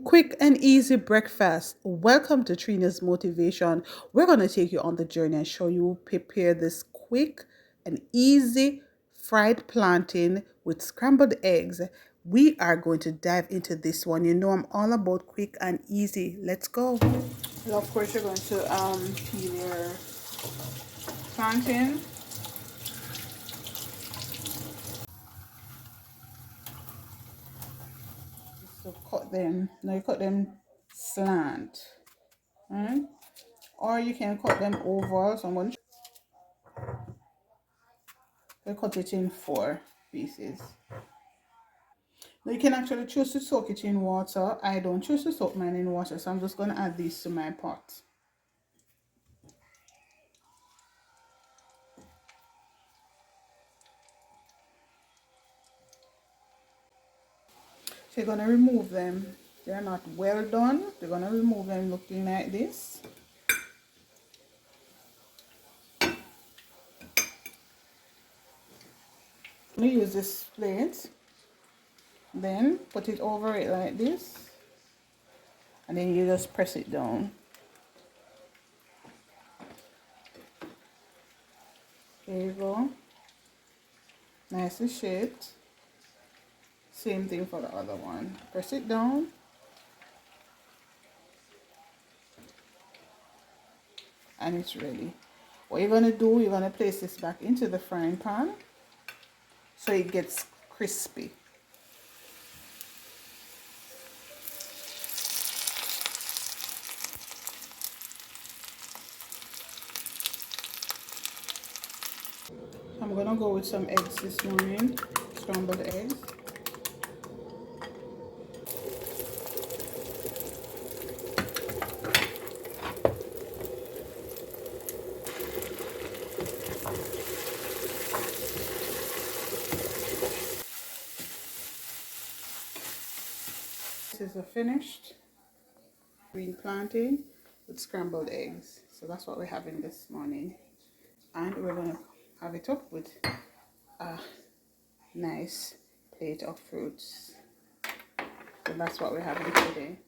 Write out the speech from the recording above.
Quick and easy breakfast. Welcome to Trina's Motivation. We're going to take you on the journey and show you prepare this quick and easy fried plantain with scrambled eggs. We are going to dive into this one. You know I'm all about quick and easy. Let's go. Well, of course you're going to peel your plantain. So cut them. Now you cut them slant. Right? Or you can cut them oval. So I'm going to cut it in 4 pieces. Now you can actually choose to soak it in water. I don't choose to soak mine in water, so I'm just going to add these to my pot. So you're going to remove them. They're not well done. You're going to remove them looking like this. I'm going to use this plate. Then put it over it like this. And then you just press it down. There you go. Nicely shaped. Same thing for the other one. Press it down. And it's ready. What you're going to do, you're going to place this back into the frying pan so it gets crispy. I'm going to go with some eggs this morning, scrambled eggs. This is a finished green plantain with scrambled eggs. So that's what we're having this morning. And we're going to have it up with a nice plate of fruits. So that's what we're having today.